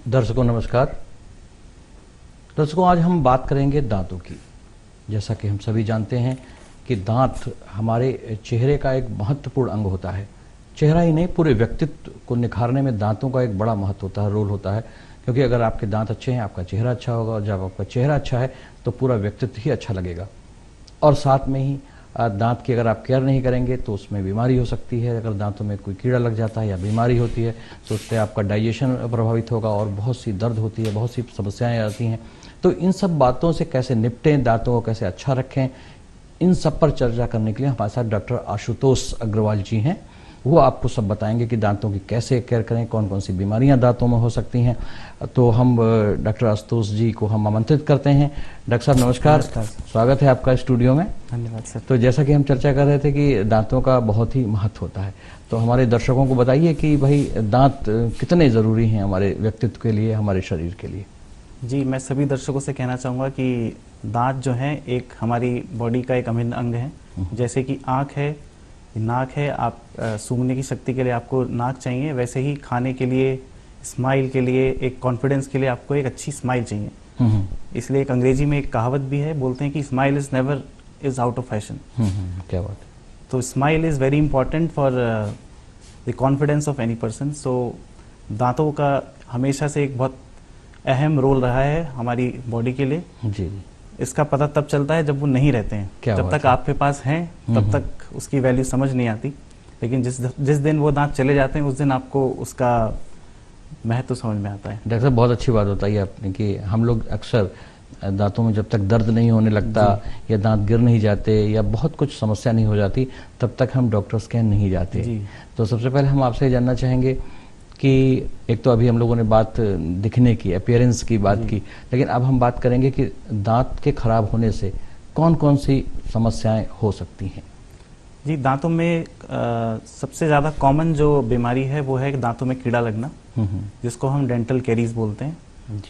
दर्शकों नमस्कार। दर्शकों, आज हम बात करेंगे दांतों की। जैसा कि हम सभी जानते हैं कि दांत हमारे चेहरे का एक महत्वपूर्ण अंग होता है। चेहरा ही नहीं, पूरे व्यक्तित्व को निखारने में दांतों का एक बड़ा महत्व होता है, रोल होता है। क्योंकि अगर आपके दांत अच्छे हैं, आपका चेहरा अच्छा होगा, और जब आपका चेहरा अच्छा है तो पूरा व्यक्तित्व ही अच्छा लगेगा। और साथ में ही दांत की अगर आप केयर नहीं करेंगे तो उसमें बीमारी हो सकती है। अगर दांतों में कोई कीड़ा लग जाता है या बीमारी होती है तो उससे आपका डाइजेशन प्रभावित होगा और बहुत सी दर्द होती है, बहुत सी समस्याएं आती हैं। तो इन सब बातों से कैसे निपटें, दांतों को कैसे अच्छा रखें, इन सब पर चर्चा करने के लिए हमारे साथ डॉक्टर आशुतोष अग्रवाल जी हैं। वो आपको सब बताएंगे कि दांतों की कैसे केयर करें, कौन कौन सी बीमारियां दांतों में हो सकती हैं। तो हम डॉक्टर आशुतोष जी को हम आमंत्रित करते हैं। डॉक्टर साहब नमस्कार, स्वागत है आपका स्टूडियो में। धन्यवाद सर। तो जैसा कि हम चर्चा कर रहे थे कि दांतों का बहुत ही महत्व होता है, तो हमारे दर्शकों को बताइए कि भाई दांत कितने ज़रूरी हैं हमारे व्यक्तित्व के लिए, हमारे शरीर के लिए। जी, मैं सभी दर्शकों से कहना चाहूँगा कि दांत जो हैं एक हमारी बॉडी का एक अभिन्न अंग है। जैसे कि आँख है, नाक है, आप सूंघने की शक्ति के लिए आपको नाक चाहिए, वैसे ही खाने के लिए, स्माइल के लिए, एक कॉन्फिडेंस के लिए आपको एक अच्छी स्माइल चाहिए। इसलिए एक अंग्रेजी में एक कहावत भी है, बोलते हैं कि smile is never is out of fashion. क्या बात। तो smile is very important for the confidence of any person. So दांतों का हमेशा से एक बहुत अहम रोल रहा है हमारी बॉडी के लिए। जी। इसका पता तब चलता है जब वो नहीं रहते हैं। जब तक आपके पास हैं तब तक उसकी वैल्यू समझ नहीं आती, लेकिन जिस दिन वो दांत चले जाते हैं उस दिन आपको उसका महत्व समझ में आता है। डॉक्टर साहब, बहुत अच्छी बात बताई आपने कि हम लोग अक्सर दांतों में जब तक दर्द नहीं होने लगता या दांत गिर नहीं जाते या बहुत कुछ समस्या नहीं हो जाती तब तक हम डॉक्टर्स के यहाँ नहीं जाते। तो सबसे पहले हम आपसे जानना चाहेंगे कि एक तो अभी हम लोगों ने बात दिखने की, अपीयरेंस की बात की, लेकिन अब हम बात करेंगे कि दांत के खराब होने से कौन कौन सी समस्याएं हो सकती हैं। जी, दांतों में सबसे ज़्यादा कॉमन जो बीमारी है वो है दांतों में कीड़ा लगना, जिसको हम डेंटल कैरीज बोलते हैं।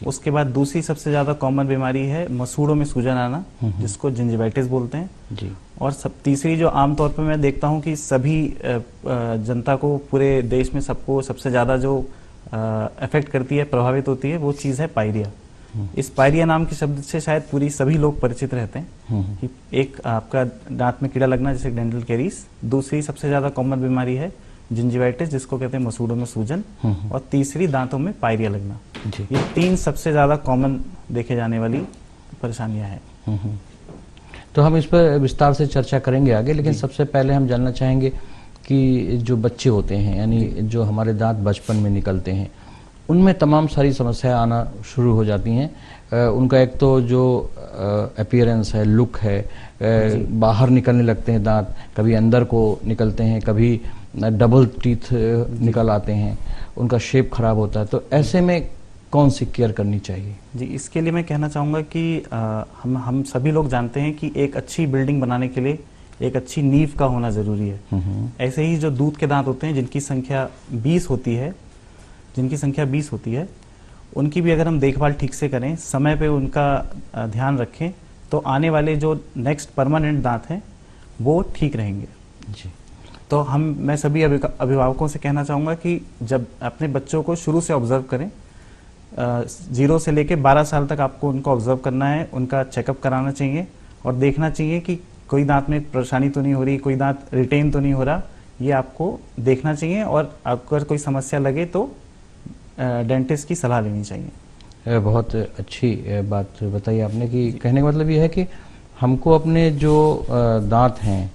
उसके बाद दूसरी सबसे ज़्यादा कॉमन बीमारी है मसूड़ों में सूजन आना, जिसको जिंजिवाइटिस बोलते हैं जी। और तीसरी जो आमतौर पर मैं देखता हूँ कि सभी जनता को, पूरे देश में सबको सबसे ज़्यादा जो अफेक्ट करती है, प्रभावित होती है, वो चीज़ है पायरिया। इस पायरिया नाम के शब्द से शायद पूरी सभी लोग परिचित रहते हैं कि एक आपका दांत में कीड़ा लगना जैसे डेंटल कैरीज, दूसरी सबसे ज़्यादा कॉमन बीमारी है जिंजिवाइटिस, जिसको कहते हैं मसूड़ों में सूजन, और तीसरी दांतों में पायरिया लगना। ये तीन सबसे ज़्यादा कॉमन देखे जाने वाली परेशानियां हैं। तो हम इस पर विस्तार से चर्चा करेंगे आगे, लेकिन सबसे पहले हम जानना चाहेंगे कि जो बच्चे होते हैं, यानी जो हमारे दांत बचपन में निकलते हैं, उनमें तमाम सारी समस्याएं आना शुरू हो जाती हैं। उनका एक तो जो अपीयरेंस है, लुक है, बाहर निकलने लगते हैं दांत, कभी अंदर को निकलते हैं, कभी डबल टीथ निकल आते हैं, उनका शेप खराब होता है। तो ऐसे में कौन सी केयर करनी चाहिए? जी, इसके लिए मैं कहना चाहूँगा कि हम सभी लोग जानते हैं कि एक अच्छी बिल्डिंग बनाने के लिए एक अच्छी नींव का होना ज़रूरी है। ऐसे ही जो दूध के दांत होते हैं, जिनकी संख्या 20 होती है, उनकी भी अगर हम देखभाल ठीक से करें, समय पे उनका ध्यान रखें, तो आने वाले जो नेक्स्ट परमानेंट दांत हैं वो ठीक रहेंगे जी। तो मैं सभी अभिभावकों से कहना चाहूँगा कि जब अपने बच्चों को शुरू से ऑब्जर्व करें, 0 से लेके 12 साल तक आपको उनको ऑब्जर्व करना है, उनका चेकअप कराना चाहिए और देखना चाहिए कि कोई दांत में परेशानी तो नहीं हो रही, कोई दांत रिटेन तो नहीं हो रहा, ये आपको देखना चाहिए। और अगर कोई समस्या लगे तो डेंटिस्ट की सलाह लेनी चाहिए। बहुत अच्छी बात बताई आपने कि कहने का मतलब ये है कि हमको अपने जो दांत हैं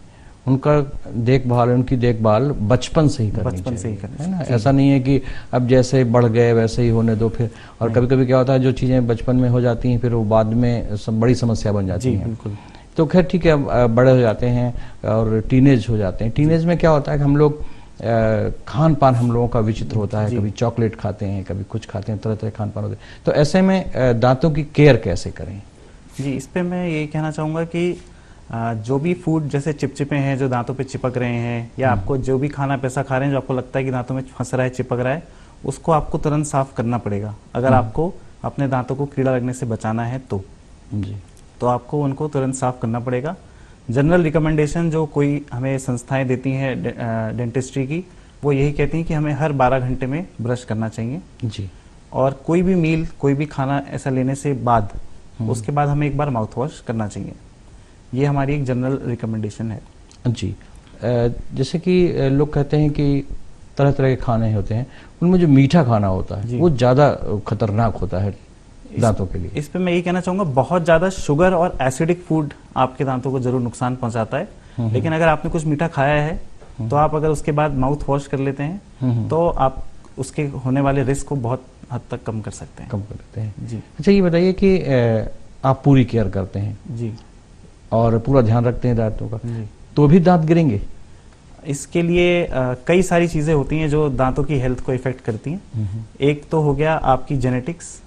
उनका देखभाल, उनकी देखभाल बचपन से ही करनी चाहिए, है ना। ऐसा नहीं है कि अब जैसे बढ़ गए वैसे ही होने दो फिर। और कभी कभी क्या होता है, जो चीज़ें बचपन में हो जाती हैं फिर वो बाद में बड़ी समस्या बन जाती हैं। बिल्कुल। तो खैर ठीक है, बड़े हो जाते हैं और टीनेज हो जाते हैं। टीनेज में क्या होता है कि हम लोग खान पान हम लोगों का विचित्र होता है, कभी चॉकलेट खाते हैं, कभी कुछ खाते हैं, तरह तरह खान पान होते हैं। तो ऐसे में दांतों की केयर कैसे करें? जी, इस पे मैं ये कहना चाहूँगा कि जो भी फूड जैसे चिपचिपे हैं जो दांतों पे चिपक रहे हैं, या आपको जो भी खाना पैसा खा रहे हैं जो आपको लगता है कि दांतों में फंस रहा है, चिपक रहा है, उसको आपको तुरंत साफ करना पड़ेगा। अगर आपको अपने दांतों को कीड़ा लगने से बचाना है तो आपको उनको तुरंत साफ करना पड़ेगा। जनरल रिकमेंडेशन जो कोई हमें संस्थाएं देती हैं डेंटिस्ट्री की, वो यही कहती हैं कि हमें हर 12 घंटे में ब्रश करना चाहिए जी। और कोई भी मील, कोई भी खाना ऐसा लेने से बाद उसके बाद हमें एक बार माउथ वॉश करना चाहिए। ये हमारी एक जनरल रिकमेंडेशन है। जी, जैसे कि लोग कहते हैं कि तरह तरह के खाने होते हैं, उनमें जो मीठा खाना होता है वो ज़्यादा खतरनाक होता है दांतों के लिए। इस पे मैं ये कहना चाहूँगा, बहुत ज़्यादा शुगर और एसिडिक फूड आपके दांतों को जरूर नुकसान पहुंचाता है, लेकिन अगर आपने कुछ मीठा खाया है तो आप अगर उसके बाद माउथ वॉश कर लेते हैं तो आप उसके होने वाले रिस्क को बहुत हद तक कम कर सकते हैं। जी। अच्छा, ये बताइए कि आप पूरी केयर करते हैं जी और पूरा ध्यान रखते हैं दांतों का, तो भी दांत गिरेंगे? इसके लिए कई सारी चीजें होती हैं जो दांतों की हेल्थ को इफेक्ट करती हैं। एक तो हो गया आपकी जेनेटिक्स।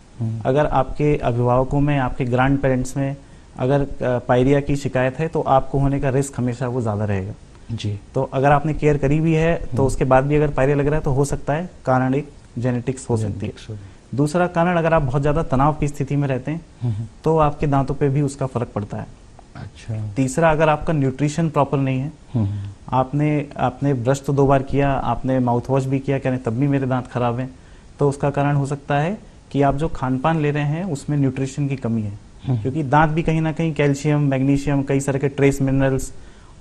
अगर आपके अभिभावकों में, आपके ग्रैंड पेरेंट्स में अगर पायरिया की शिकायत है तो आपको होने का रिस्क हमेशा वो ज्यादा रहेगा। जी। तो अगर आपने केयर करी भी है तो उसके बाद भी अगर पायरिया लग रहा है तो हो सकता है कारण एक जेनेटिक्स हो सकती है। दूसरा कारण, अगर आप बहुत ज्यादा तनाव की स्थिति में रहते हैं तो आपके दांतों पे भी उसका फर्क पड़ता है। अच्छा। तीसरा, अगर आपका न्यूट्रिशन प्रॉपर नहीं है, आपने ब्रश तो 2 बार किया, आपने माउथ वॉश भी किया, कहने तब भी मेरे दांत खराब हैं, तो उसका कारण हो सकता है कि आप जो खान पान ले रहे हैं उसमें न्यूट्रिशन की कमी है। क्योंकि दांत भी कहीं ना कहीं कैल्शियम, मैग्नीशियम, कई तरह के ट्रेस मिनरल्स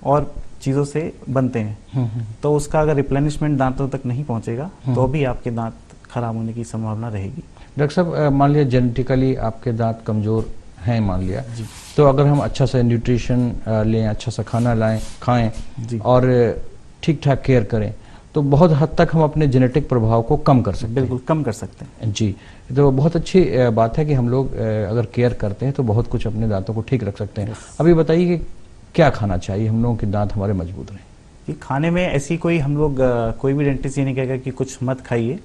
और चीजों से बनते हैं, तो उसका अगर रिप्लेनिशमेंट दांतों तक नहीं पहुंचेगा तो भी आपके दांत खराब होने की संभावना रहेगी। डॉक्टर साहब, मान लिया जेनेटिकली आपके दांत कमजोर हैं, मान लिया, तो अगर हम अच्छा सा न्यूट्रिशन लें, अच्छा सा खाना खाएं और ठीक ठाक केयर करें तो बहुत हद तक हम अपने जेनेटिक प्रभाव को कम कर सकते हैं। बिल्कुल कम कर सकते हैं। जी, तो बहुत अच्छी बात है कि हम लोग अगर केयर करते हैं तो बहुत कुछ अपने दांतों को ठीक रख सकते हैं। अभी बताइए कि क्या खाना चाहिए हम लोगों के दांत हमारे मजबूत रहें? कि खाने में ऐसी कोई, हम लोग कोई भी डेंटिस्ट ये नहीं कहेगा कि कुछ मत खाइए।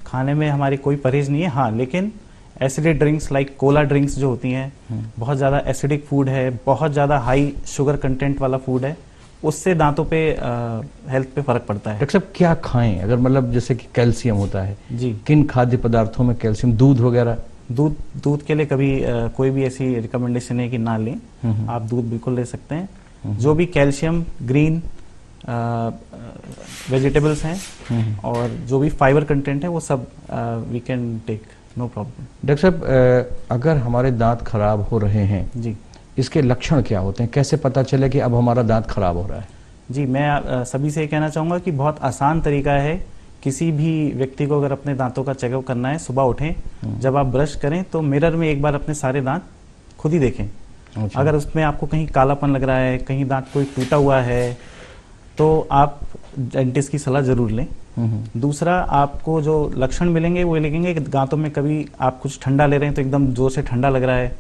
खाने में हमारी कोई परहेज नहीं है। हाँ, लेकिन acidic drinks like Cola drinks जो होती हैं, बहुत ज़्यादा एसिडिक फूड है, बहुत ज़्यादा हाई शुगर कंटेंट वाला फूड है, उससे दांतों पे हेल्थ पे फर्क पड़ता है। डॉक्टर साहब, क्या खाएं? अगर मतलब जैसे कि कैल्शियम होता है जी, किन खाद्य पदार्थों में कैल्शियम, दूध वगैरह? दूध के लिए कभी कोई भी ऐसी रिकमेंडेशन है कि ना लें। आप दूध बिल्कुल ले सकते हैं। जो भी कैल्शियम, ग्रीन वेजिटेबल्स हैं और जो भी फाइबर कंटेंट है वो सब we can take, no problem. Doctor साहब, अगर हमारे दांत खराब हो रहे हैं जी, इसके लक्षण क्या होते हैं? कैसे पता चले कि अब हमारा दांत खराब हो रहा है? जी, मैं सभी से ये कहना चाहूँगा कि बहुत आसान तरीका है। किसी भी व्यक्ति को अगर अपने दांतों का चेकअप करना है, सुबह उठें, जब आप ब्रश करें तो मिरर में एक बार अपने सारे दांत खुद ही देखें। अच्छा। अगर उसमें आपको कहीं कालापन लग रहा है, कहीं दांत कोई टूटा हुआ है, तो आप डेंटिस्ट की सलाह जरूर लें। दूसरा, आपको जो लक्षण मिलेंगे वो लिखेंगे कि दांतों में कभी आप कुछ ठंडा ले रहे हैं तो एकदम जोर से ठंडा लग रहा है,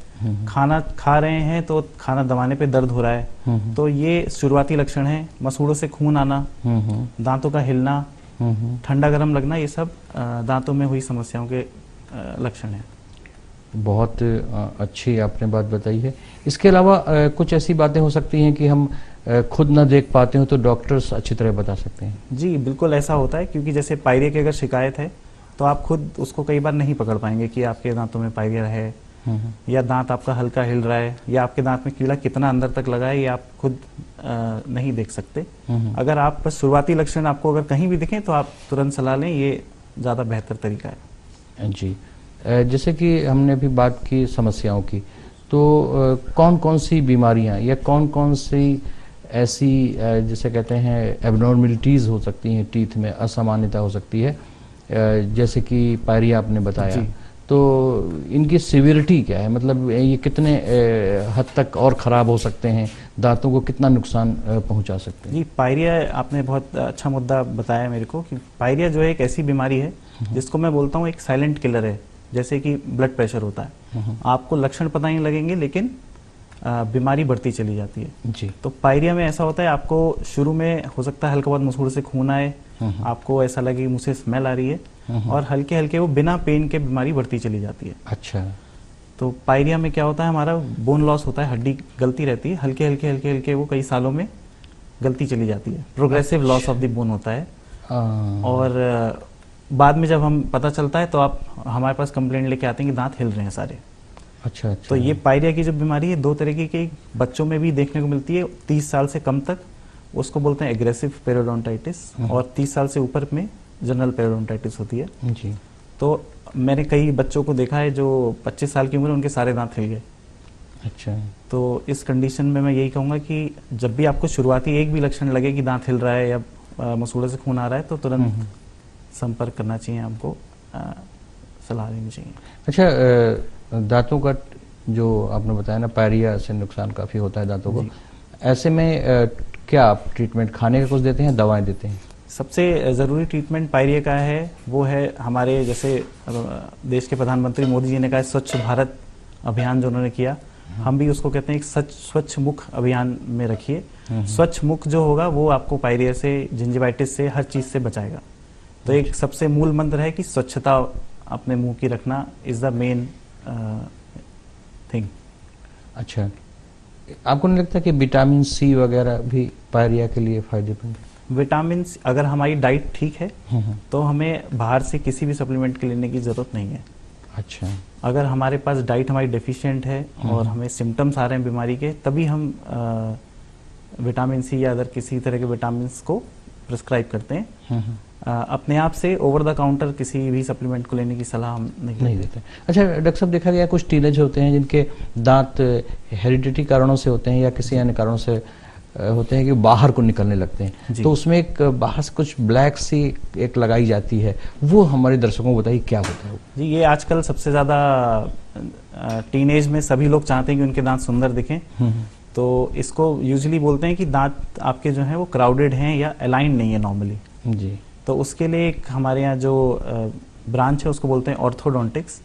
खाना खा रहे हैं तो खाना दबाने पे दर्द हो रहा है, तो ये शुरुआती लक्षण है। मसूड़ों से खून आना, दांतों का हिलना, ठंडा गर्म लगना, ये सब दांतों में हुई समस्याओं के लक्षण हैं। बहुत अच्छी आपने बात बताई है। इसके अलावा कुछ ऐसी बातें हो सकती हैं कि हम खुद ना देख पाते हो तो डॉक्टर्स अच्छी तरह बता सकते हैं? जी, बिल्कुल ऐसा होता है, क्योंकि जैसे पायरिया की अगर शिकायत है तो आप खुद उसको कई बार नहीं पकड़ पाएंगे कि आपके दांतों में पायरिया है, या दांत आपका हल्का हिल रहा है, या आपके दांत में कीड़ा कितना अंदर तक लगा है, ये आप खुद नहीं देख सकते। अगर आप बस शुरुआती लक्षण आपको अगर कहीं भी दिखें तो आप तुरंत सलाह लें, ये ज़्यादा बेहतर तरीका है। जी, जैसे कि हमने भी बात की समस्याओं की, तो कौन कौन सी बीमारियां या कौन कौन सी ऐसी जैसे कहते हैं एबनॉर्मलिटीज़ हो सकती हैं, टीथ में असामान्यता हो सकती है, जैसे कि पायरिया आपने बताया, तो इनकी सिवियरिटी क्या है? मतलब ये कितने हद तक और ख़राब हो सकते हैं, दांतों को कितना नुकसान पहुंचा सकते हैं? जी, पायरिया आपने बहुत अच्छा मुद्दा बताया मेरे को, कि पायरिया जो है एक ऐसी बीमारी है जिसको मैं बोलता हूँ एक साइलेंट किलर है। जैसे कि ब्लड प्रेशर होता है, आपको लक्षण पता नहीं लगेंगे लेकिन बीमारी बढ़ती चली जाती है। जी। तो पायरिया में ऐसा होता है, आपको शुरू में हो सकता है हल्का बहुत मसूड़ से खून आए, आपको ऐसा लगे कि मुंह से स्मेल आ रही है, और हल्के हल्के वो बिना पेन के बीमारी बढ़ती चली जाती है। अच्छा। तो पायरिया में क्या होता है, हमारा बोन लॉस होता है, हड्डी गलती रहती है, हल्के हल्के हल्के हल्के वो कई सालों में गलती चली जाती है, progressive loss of the bone होता है। और बाद में जब हम पता चलता है तो आप हमारे पास कंप्लेंट लेके आते हैं कि दांत हिल रहे हैं सारे। अच्छा। तो ये पायरिया की जो बीमारी है 2 तरीके की बच्चों में भी देखने को मिलती है, 30 साल से कम तक उसको बोलते हैं एग्रेसिव पेरियोडोंटाइटिस, और 30 साल से ऊपर में जनरल पेरियोडोंटाइटिस होती है। जी। तो मैंने कई बच्चों को देखा है जो 25 साल की उम्र में उनके सारे दांत हिल गए। अच्छा। तो इस कंडीशन में मैं यही कहूँगा कि जब भी आपको शुरुआती एक भी लक्षण लगे कि दांत हिल रहा है या मसूड़े से खून आ रहा है तो तुरंत संपर्क करना चाहिए, आपको सलाह लेनी चाहिए। अच्छा, दांतों का जो आपने बताया ना, पायरिया से नुकसान काफ़ी होता है दांतों को, ऐसे में क्या आप ट्रीटमेंट खाने का कुछ देते हैं, दवाएं देते हैं? सबसे ज़रूरी ट्रीटमेंट पायरिया का है वो है हमारे जैसे देश के प्रधानमंत्री मोदी जी ने कहा स्वच्छ भारत अभियान जो उन्होंने किया, हम भी उसको कहते हैं एक स्वच्छ मुख अभियान में रखिए। स्वच्छ मुख जो होगा वो आपको पायरिया से, जिंजिवाइटिस से, हर चीज़ से बचाएगा। तो एक सबसे मूल मंत्र है कि स्वच्छता अपने मुंह की रखना इज द मेन थिंग। अच्छा, आपको नहीं लगता कि विटामिन सी वगैरह भी पायरिया के लिए फायदेमंद है? विटामिन, अगर हमारी डाइट ठीक है तो हमें बाहर से किसी भी सप्लीमेंट के लेने की जरूरत नहीं है। अच्छा। अगर हमारे पास डाइट हमारी डेफिशिएंट है और हमें सिम्टम्स आ रहे हैं बीमारी के, तभी हम विटामिन सी या अदर किसी तरह के विटामिन को प्रिस्क्राइब करते हैं। अपने आप से ओवर द काउंटर किसी भी सप्लीमेंट को लेने की सलाह हम नहीं देते। अच्छा डॉक्टर साहब, देखा गया कुछ टीनेज होते हैं जिनके दांत हेरिडिटी कारणों से होते हैं या किसी अन्य कारणों से होते हैं कि बाहर को निकलने लगते हैं, तो उसमें एक बाहर से कुछ ब्लैक सी एक लगाई जाती है, वो हमारे दर्शकों को बताइए क्या होता है? जी, ये आजकल सबसे ज़्यादा टीनेज में सभी लोग चाहते हैं कि उनके दांत सुंदर दिखें, तो इसको यूजुअली बोलते हैं कि दांत आपके जो हैं वो क्राउडेड हैं या अलाइन नहीं है नॉर्मली जी। तो उसके लिए एक हमारे यहाँ जो ब्रांच है उसको बोलते हैं ऑर्थोडोंटिक्स,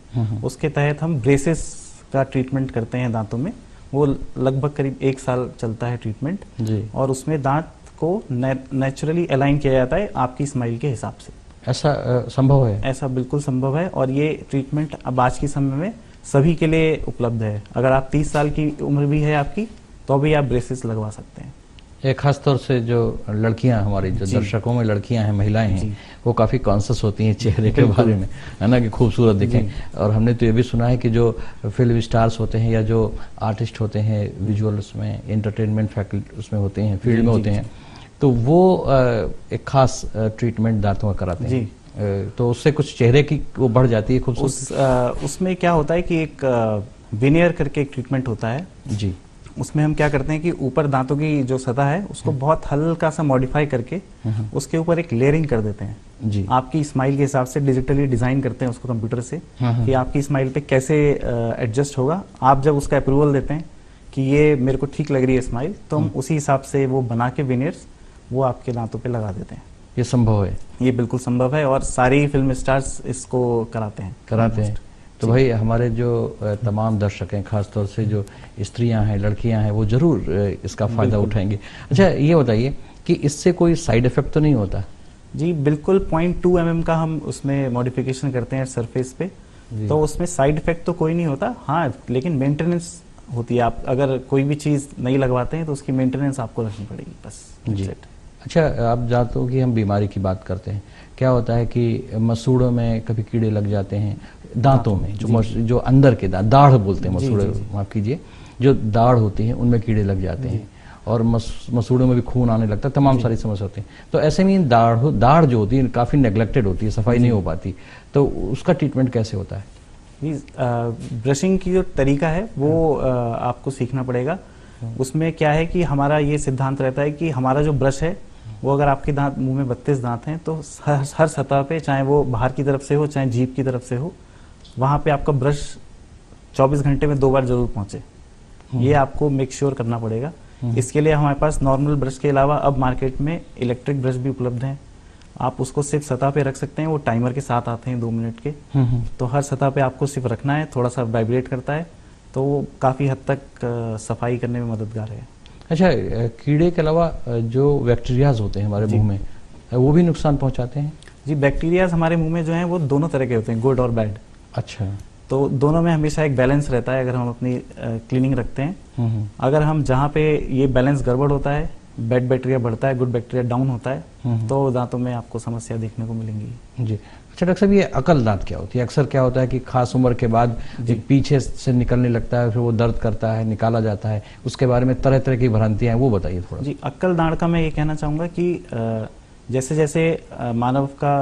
उसके तहत हम ब्रेसेस का ट्रीटमेंट करते हैं दांतों में। वो लगभग करीब 1 साल चलता है ट्रीटमेंट जी। और उसमें दांत को नेचुरली अलाइन किया जाता है आपकी स्माइल के हिसाब से। ऐसा संभव है? ऐसा बिल्कुल संभव है और ये ट्रीटमेंट अब आज के समय में सभी के लिए उपलब्ध है। अगर आप 30 साल की उम्र भी है आपकी तो भी आप ब्रेसेस लगवा सकते हैं। एक खास तौर से जो लड़कियां, हमारी जो दर्शकों में लड़कियां हैं, महिलाएं हैं, वो काफ़ी कॉन्शियस होती हैं चेहरे के बारे में, है ना, कि खूबसूरत दिखें। और हमने तो ये भी सुना है कि जो फिल्म स्टार्स होते हैं या जो आर्टिस्ट होते हैं विजुअल उसमें एंटरटेनमेंट फैकल्टी उसमें होते हैं, फील्ड में होते हैं, तो वो एक खास ट्रीटमेंट दांतों का कराते हैं, तो उससे कुछ चेहरे की वो बढ़ जाती है खूबसूरती। उसमें क्या होता है कि एक विनियर करके एक ट्रीटमेंट होता है जी। उसमें हम क्या करते हैं कि ऊपर दांतों की जो सतह है उसको बहुत हल्का सा मॉडिफाई करके उसके ऊपर एक लेयरिंग कर देते हैं जी। आपकी स्माइल के हिसाब से डिजिटली डिजाइन करते हैं उसको कंप्यूटर से कि आपकी स्माइल पे कैसे एडजस्ट होगा। आप जब उसका अप्रूवल देते हैं कि ये मेरे को ठीक लग रही है स्माइल, तो हम उसी हिसाब से वो बना के विनियर्स वो आपके दांतों पे लगा देते हैं। ये संभव है? ये बिल्कुल संभव है और सारे फिल्म स्टार्स इसको कराते हैं। तो भाई हमारे जो तमाम दर्शक हैं, खासतौर से जो स्त्रियां हैं, लड़कियां हैं, वो जरूर इसका फायदा उठाएंगे। अच्छा ये बताइए कि इससे कोई साइड इफेक्ट तो नहीं होता? जी बिल्कुल, 0.2 mm का हम उसमें मॉडिफिकेशन करते हैं सरफेस पे, तो उसमें साइड इफेक्ट तो कोई नहीं होता। हाँ, लेकिन मेंटेनेंस होती है। आप अगर कोई भी चीज़ नहीं लगवाते हैं तो उसकी मेंटेनेंस आपको रखनी पड़ेगी बस जी। अच्छा, आप जानते कि हम बीमारी की बात करते हैं, क्या होता है कि मसूड़ों में कभी कीड़े लग जाते हैं, दांतों में जो अंदर के दांत, दाढ़ बोलते हैं मसूड़े, माफ कीजिए, जो दाढ़ होती है उनमें कीड़े लग जाते हैं और मसूड़ों में भी खून आने लगता है, तमाम सारी समस्या होती है। तो ऐसे में दाढ़ जो होती है काफ़ी नेग्लेक्टेड होती है, सफाई नहीं हो पाती, तो उसका ट्रीटमेंट कैसे होता है? ब्रशिंग की जो तरीका है वो आपको सीखना पड़ेगा। उसमें क्या है कि हमारा ये सिद्धांत रहता है कि हमारा जो ब्रश है वो अगर आपके दांत, मुंह में 32 दांत हैं, तो हर सतह पे, चाहे वो बाहर की तरफ से हो चाहे जीभ की तरफ से हो, वहां पे आपका ब्रश 24 घंटे में 2 बार जरूर पहुंचे। ये आपको मेक श्योर करना पड़ेगा। इसके लिए हमारे पास नॉर्मल ब्रश के अलावा अब मार्केट में इलेक्ट्रिक ब्रश भी उपलब्ध हैं। आप उसको सिर्फ सतह पे रख सकते हैं, वो टाइमर के साथ आते हैं 2 मिनट के, तो हर सतह पे आपको सिर्फ रखना है, थोड़ा सा वाइब्रेट करता है, तो वो काफ़ी हद तक सफाई करने में मददगार है। अच्छा, कीड़े के अलावा जो बैक्टीरियाज होते हैं हमारे मुंह में, वो भी नुकसान पहुंचाते हैं? जी, बैक्टीरियाज हमारे मुंह में जो हैं वो दोनों तरह के होते हैं, गुड और बैड। अच्छा, तो दोनों में हमेशा एक बैलेंस रहता है अगर हम अपनी क्लीनिंग रखते हैं। अगर हम जहाँ पे ये बैलेंस गड़बड़ होता है, बैड बैक्टीरिया बढ़ता है, गुड बैक्टीरिया डाउन होता है, तो दांतों में आपको समस्या देखने को मिलेंगी जी। अच्छा डॉक्टर साहब, ये अकल दांत क्या होती है? अक्सर क्या होता है कि खास उम्र के बाद पीछे से निकलने लगता है, फिर वो दर्द करता है, निकाला जाता है, उसके बारे में तरह तरह की भ्रांतियां हैं, वो बताइए थोड़ा। जी, अक्ल दांत का मैं ये कहना चाहूँगा कि जैसे जैसे मानव का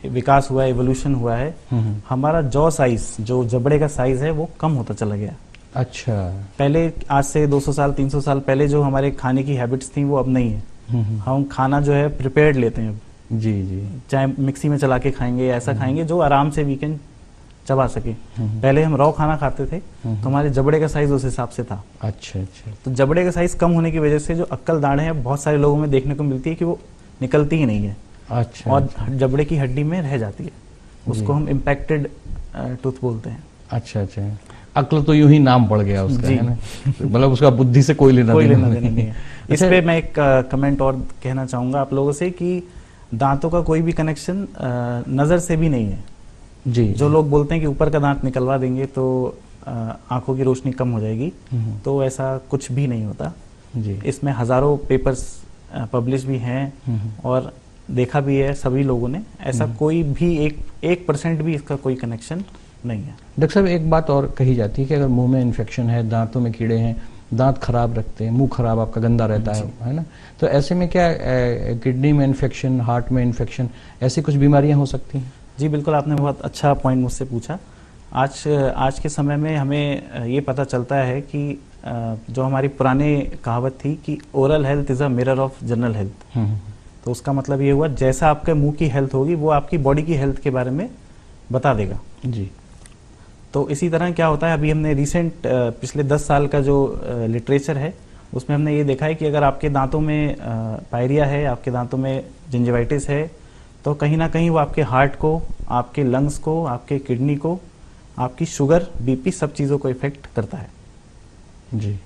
विकास हुआ है, एवोल्यूशन हुआ है, हमारा जॉ साइज, जो जबड़े का साइज है, वो कम होता चला गया। अच्छा। पहले आज से 200 साल 300 साल पहले जो हमारे खाने की हैबिट्स थी वो अब नहीं है। हम खाना जो है प्रिपेयर्ड लेते हैं अब। जी जी। चाहे मिक्सी में चला के खाएंगे, ऐसा खाएंगे जो आराम से वीकेंड चबा सके। पहले हम रॉ खाना खाते थे तो हमारे जबड़े का साइज उस हिसाब से था। अच्छा अच्छा। तो जबड़े का साइज कम होने की वजह से जो अक्कल दाढ़ें हैं बहुत सारे लोगों में देखने को मिलती है कि वो निकलती ही नहीं है। अच्छा। और जबड़े की हड्डी में रह जाती है, उसको हम इम्पैक्टेड टूथ बोलते हैं। अच्छा अच्छा। अक्ल तो यूं ही नाम पड़ गया उसका, है ना, मतलब उसका बुद्धि से कोई लेना देना नहीं है। इस पे मैं एक कमेंट और कहना चाहूंगा आप लोगों से कि दांतों का कोई भी कनेक्शन नजर से भी नहीं है। जी। जो लोग बोलते हैं कि ऊपर का दांत निकलवा देंगे तो आंखों की रोशनी कम हो जाएगी, तो ऐसा कुछ भी नहीं होता जी। इसमें हजारों पेपर्स पब्लिश भी हैं और देखा भी है सभी लोगों ने। ऐसा कोई भी 1% भी इसका कोई कनेक्शन नहीं है। डॉक्टर साहब, एक बात और कही जाती है कि अगर मुंह में इन्फेक्शन है, दांतों में कीड़े हैं, दांत खराब रखते हैं, मुंह खराब आपका गंदा रहता है ना, तो ऐसे में क्या किडनी में इन्फेक्शन, हार्ट में इन्फेक्शन, ऐसी कुछ बीमारियां हो सकती हैं? जी बिल्कुल, आपने बहुत अच्छा पॉइंट मुझसे पूछा। आज के समय में हमें ये पता चलता है कि जो हमारी पुरानी कहावत थी कि oral health is a mirror of general health, तो उसका मतलब ये हुआ जैसा आपके मुंह की हेल्थ होगी वो आपकी बॉडी की हेल्थ के बारे में बता देगा। जी। तो इसी तरह क्या होता है, अभी हमने रिसेंट पिछले 10 साल का जो लिटरेचर है उसमें हमने ये देखा है कि अगर आपके दांतों में पायरिया है, आपके दांतों में जिंजिवाइटिस है, तो कहीं ना कहीं वो आपके हार्ट को, आपके लंग्स को, आपके किडनी को, आपकी शुगर, बीपी, सब चीज़ों को इफेक्ट करता है। जी।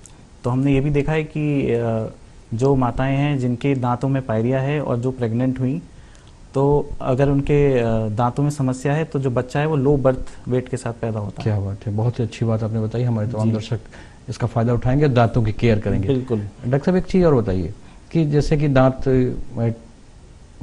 तो हमने ये भी देखा है कि जो माताएं हैं जिनके दांतों में पायरिया है और जो प्रेग्नेंट हुई, तो अगर उनके दांतों में समस्या है तो जो बच्चा है वो लो बर्थ वेट के साथ पैदा होता है। क्या बात है, बहुत ही अच्छी बात आपने बताई। हमारे तमाम दर्शक इसका फायदा उठाएंगे, दांतों की केयर करेंगे। बिल्कुल। डॉक्टर साहब, एक चीज़ और बताइए कि जैसे कि दांत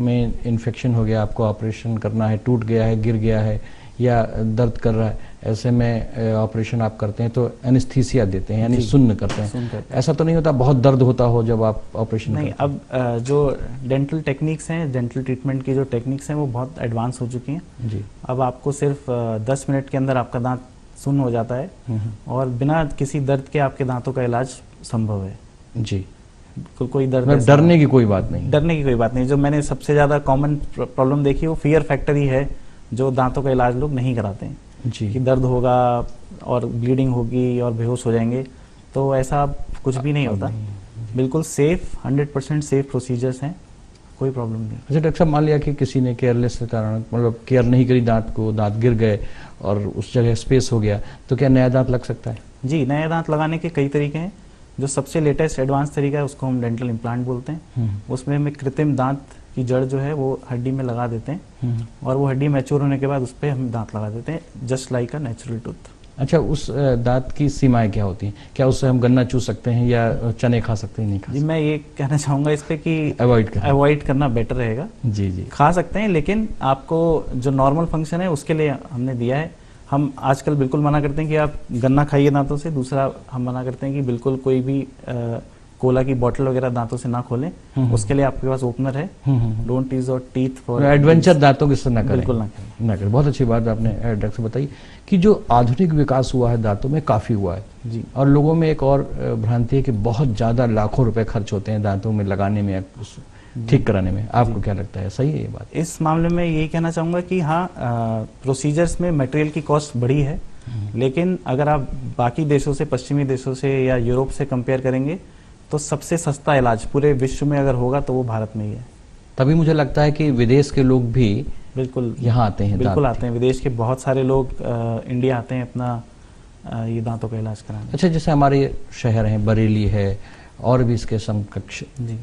में इन्फेक्शन हो गया, आपको ऑपरेशन करना है, टूट गया है, गिर गया है या दर्द कर रहा है, ऐसे में ऑपरेशन आप करते हैं तो एनेस्थीसिया देते हैं, यानी सुन्न करते हैं। ऐसा तो नहीं होता बहुत दर्द होता हो जब आप ऑपरेशन नहीं, अब जो डेंटल टेक्निक्स हैं, डेंटल ट्रीटमेंट की जो टेक्निक्स हैं वो बहुत एडवांस हो चुकी हैं। जी। अब आपको सिर्फ 10 मिनट के अंदर आपका दांत सुन्न हो जाता है और बिना किसी दर्द के आपके दांतों का इलाज संभव है। जी। कोई दर्द, डरने की कोई बात नहीं, डरने की कोई बात नहीं। जो मैंने सबसे ज्यादा कॉमन प्रॉब्लम देखी वो फियर फैक्टर ही है, जो दांतों का इलाज लोग नहीं कराते हैं। जी। कि दर्द होगा और ब्लीडिंग होगी और बेहोश हो जाएंगे, तो ऐसा कुछ भी नहीं होता। बिल्कुल सेफ, 100% सेफ प्रोसीजर्स हैं, कोई प्रॉब्लम नहीं। अच्छा डॉक्टर साहब, मान लिया कि किसी ने केयरलेस के कारण, मतलब केयर नहीं करी दांत को, दांत गिर गए और उस जगह स्पेस हो गया, तो क्या नया दांत लग सकता है? जी, नया दांत लगाने के कई तरीके हैं। जो सबसे लेटेस्ट एडवांस तरीका है उसको हम डेंटल इम्प्लांट बोलते हैं। उसमें हमें कृत्रिम दांत की जड़ जो है वो हड्डी में लगा देते हैं और वो हड्डी मैच्योर होने के बाद उस पर हम दांत लगा देते हैं, just like a natural tooth. अच्छा, उस दांत की सीमाएं क्या होती हैं? क्या उससे हम गन्ना चूस सकते हैं या चने खा सकते हैं? नहीं खा सकते? जी, मैं ये कहना चाहूँगा इस पे कि अवॉइड करना बेटर रहेगा। जी जी, खा सकते हैं लेकिन आपको जो नॉर्मल फंक्शन है उसके लिए हमने दिया है। हम आजकल बिल्कुल मना करते हैं कि आप गन्ना खाइए दांतों से। दूसरा, हम मना करते हैं कि बिल्कुल कोई भी कोला की बोतल वगैरह दांतों से ना खोलें। उसके लिए आपके पास ओपनर है। Don't use your teeth for adventure, दांतों के साथ ना करें, बिल्कुल ना करें। बहुत अच्छी बात आपने डॉक्टर बताई कि जो आधुनिक विकास हुआ है दांतों में काफी हुआ है जी। और लोगों में एक और भ्रांति है कि बहुत ज्यादा लाखों रुपए खर्च होते हैं दांतों में लगाने में, ठीक कराने में। आपको क्या लगता है, सही है ये बात? इस मामले में यही कहना चाहूंगा कि हाँ, प्रोसीजर्स में मटेरियल की कॉस्ट बढ़ी है, लेकिन अगर आप बाकी देशों से, पश्चिमी देशों से या यूरोप से कंपेयर करेंगे तो सबसे सस्ता इलाज पूरे विश्व में अगर होगा तो वो भारत में ही है। तभी मुझे लगता है कि विदेश के लोग भी बिल्कुल यहाँ आते हैं। बिल्कुल आते हैं, विदेश के बहुत सारे लोग इंडिया आते हैं अपना ये दांतों का इलाज कराने। अच्छा, जैसे हमारे शहर हैं, बरेली है और भी इसके समकक्ष जी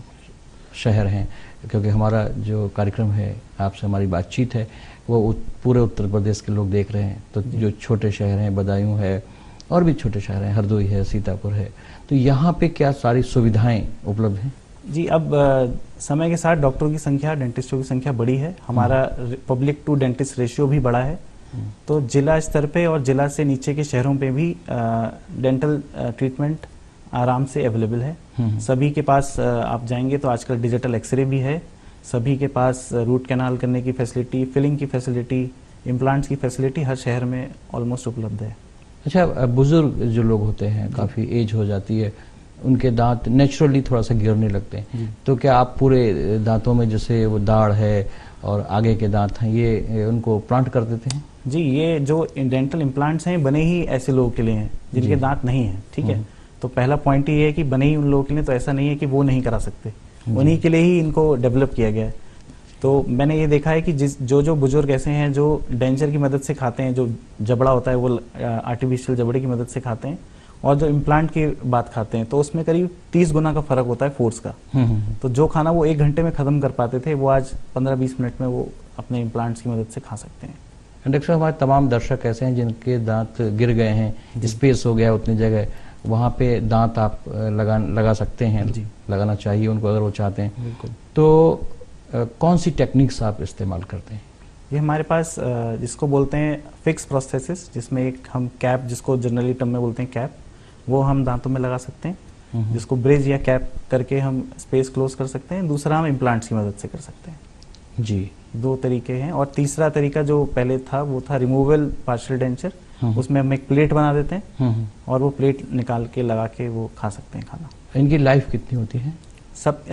शहर हैं, क्योंकि हमारा जो कार्यक्रम है, आपसे हमारी बातचीत है, वो पूरे उत्तर प्रदेश के लोग देख रहे हैं। तो जो छोटे शहर हैं, बदायूं है और भी छोटे शहर हैं, हरदोई है, सीतापुर है, तो यहाँ पे क्या सारी सुविधाएं उपलब्ध हैं? जी, अब समय के साथ डॉक्टरों की संख्या, डेंटिस्टों की संख्या बढ़ी है। हमारा पब्लिक टू डेंटिस्ट रेशियो भी बढ़ा है। तो जिला स्तर पे और जिला से नीचे के शहरों पे भी डेंटल ट्रीटमेंट आराम से अवेलेबल है। सभी के पास आप जाएंगे तो आजकल डिजिटल एक्सरे भी है, सभी के पास रूट कैनाल करने की फैसिलिटी, फिलिंग की फैसिलिटी, इम्प्लांट्स की फैसिलिटी हर शहर में ऑलमोस्ट उपलब्ध है। अच्छा, बुजुर्ग जो लोग होते हैं, काफ़ी एज हो जाती है, उनके दांत नेचुरली थोड़ा सा गिरने लगते हैं, तो क्या आप पूरे दांतों में जैसे वो दाढ़ है और आगे के दांत हैं, ये उनको प्लांट कर देते हैं? जी, ये जो डेंटल इम्प्लांट्स हैं बने ही ऐसे लोगों के लिए हैं जिनके दांत नहीं हैं, ठीक है। तो पहला पॉइंट ये है कि बने ही उन लोगों के लिए, तो ऐसा नहीं है कि वो नहीं करा सकते, उन्हीं के लिए ही इनको डेवलप किया गया है। तो मैंने ये देखा है कि जो बुजुर्ग ऐसे हैं जो डेंचर की मदद से खाते हैं, जो जबड़ा होता है वो आर्टिफिशियल जबड़े की मदद से खाते हैं, और जो इम्प्लांट की बात खाते हैं, तो उसमें करीब 30 गुना का फर्क होता है फोर्स का। तो जो खाना वो 1 घंटे में खत्म कर पाते थे, वो आज 15-20 मिनट में वो अपने इम्प्लांट्स की मदद से खा सकते हैं। डॉक्टर साहब, हमारे तमाम दर्शक ऐसे हैं जिनके दांत गिर गए हैं, स्पेस हो गया उतनी जगह, वहाँ पे दांत आप लगा सकते हैं, लगाना चाहिए उनको अगर वो चाहते हैं। बिल्कुल। तो कौन सी टेक्निक्स आप इस्तेमाल करते हैं? ये हमारे पास जिसको बोलते हैं फिक्स प्रोस्थेसिस, जिसमें एक हम कैप, जिसको जनरली टर्म में बोलते हैं कैप, वो हम दांतों में लगा सकते हैं, जिसको ब्रिज या कैप करके हम स्पेस क्लोज कर सकते हैं। दूसरा हम इम्प्लांट्स की मदद से कर सकते हैं। जी, 2 तरीके हैं। और तीसरा तरीका जो पहले था वो था रिमूवल पार्शियल डेंचर, उसमें हम एक प्लेट बना देते हैं और वो प्लेट निकाल के लगा के वो खा सकते हैं खाना। इनकी लाइफ कितनी होती है? सब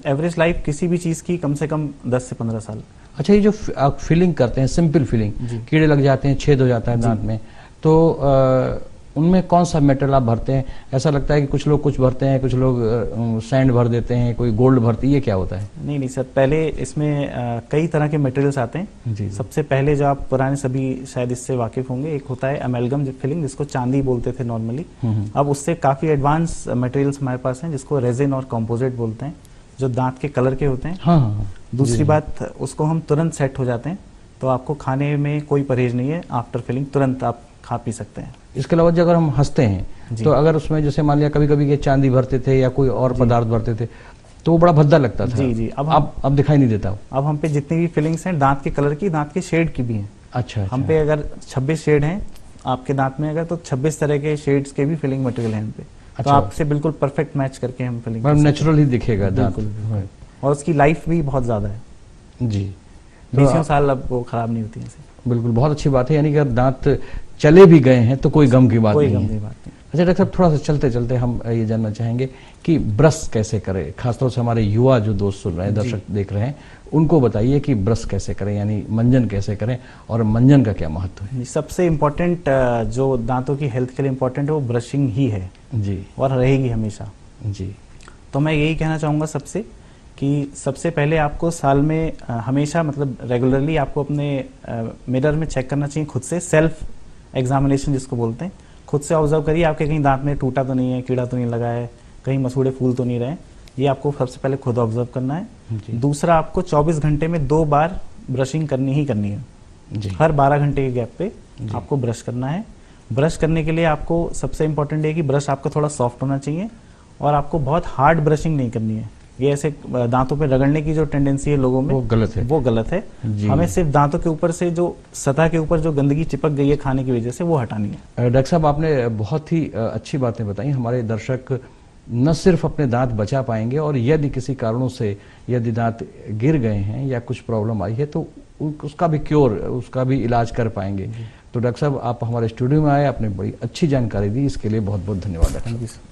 एवरेज लाइफ किसी भी चीज़ की कम से कम 10 से 15 साल। अच्छा, ये जो आप फिलिंग करते हैं, सिंपल फिलिंग, कीड़े लग जाते हैं, छेद हो जाता है दांत में, तो उनमें कौन सा मेटल आप भरते हैं? ऐसा लगता है कि कुछ लोग कुछ भरते हैं, कुछ लोग सैंड भर देते हैं, कोई गोल्ड भरती है, ये क्या होता है? नहीं सर, पहले इसमें कई तरह के मटेरियल्स आते हैं। जी। सबसे पहले जो आप पुराने सभी शायद इससे वाकिफ होंगे, एक होता है अमेलगम फिलिंग, जिसको चांदी बोलते थे नॉर्मली। अब उससे काफ़ी एडवांस मटेरियल्स हमारे पास हैं, जिसको रेजिन और कॉम्पोजिट बोलते हैं, जो दांत के कलर के होते हैं। हाँ। दूसरी बात, उसको हम तुरंत सेट हो जाते हैं, तो आपको खाने में कोई परहेज नहीं है, आफ्टर फिलिंग तुरंत आप खा पी सकते हैं। इसके अलावा अगर हम हंसते हैं तो अगर उसमें जैसे मान लिया कभी कभी ये चांदी भरते थे या कोई और पदार्थ भरते थे, तो वो बड़ा भद्दा लगता था। जी। अब दिखाई नहीं देता। अब हम पे जितनी भी फिलिंग्स हैं दांत के कलर की, दांत के शेड की भी हैं। अच्छा। हम पे अगर 26 शेड हैं आपके दांत में, अगर तो 26 तरह के शेड्स के भी फिलिंग मटेरियल हैं हम पे। तो आपसे बिल्कुल परफेक्ट मैच करके हम फिलिंग नेचुरल ही दिखेगा दांत, और उसकी लाइफ भी बहुत ज्यादा है। जी, 20 साल अब वो खराब नहीं होती है। बिल्कुल, बहुत अच्छी बात है। यानी कि अगर दांत चले भी गए हैं तो कोई गम की बात नहीं है। अच्छा डॉक्टर साहब, थोड़ा सा चलते चलते हम ये जानना चाहेंगे कि ब्रश कैसे करें, खासतौर से हमारे युवा जो दोस्त सुन रहे हैं, दर्शक देख रहे हैं, उनको बताइए कि ब्रश कैसे करें, यानी मंजन कैसे करें, और मंजन का क्या महत्व है? सबसे इम्पोर्टेंट जो दांतों की हेल्थ के लिए इम्पोर्टेंट है वो ब्रशिंग ही है। जी। और रहेगी हमेशा। जी। तो मैं यही कहना चाहूँगा सबसे, कि सबसे पहले आपको साल में हमेशा, मतलब रेगुलरली आपको अपने मिरर में चेक करना चाहिए खुद से, सेल्फ एग्जामिनेशन जिसको बोलते हैं। खुद से ऑब्जर्व करिए आपके कहीं दांत में टूटा तो नहीं है, कीड़ा तो नहीं लगा है, कहीं मसूड़े फूल तो नहीं रहे। ये आपको सबसे पहले खुद ऑब्जर्व करना है। दूसरा, आपको 24 घंटे में 2 बार ब्रशिंग करनी ही करनी है। जी। हर 12 घंटे के गैप पे आपको ब्रश करना है। ब्रश करने के लिए आपको सबसे इंपॉर्टेंट है कि ब्रश आपका थोड़ा सॉफ्ट होना चाहिए, और आपको बहुत हार्ड ब्रशिंग नहीं करनी है। ये ऐसे दांतों पे रगड़ने की जो टेंडेंसी है लोगों में, वो गलत है। हमें सिर्फ दांतों के ऊपर से जो सतह के ऊपर जो गंदगी चिपक गई है खाने की वजह से, वो हटानी है। डॉक्टर साहब, आपने बहुत ही अच्छी बातें बताई। हमारे दर्शक न सिर्फ अपने दांत बचा पाएंगे, और यदि किसी कारणों से यदि दांत गिर गए हैं या कुछ प्रॉब्लम आई है तो उसका भी क्योर, उसका भी इलाज कर पाएंगे। तो डॉक्टर साहब, आप हमारे स्टूडियो में आए, आपने बड़ी अच्छी जानकारी दी, इसके लिए बहुत बहुत धन्यवाद। Thank you sir.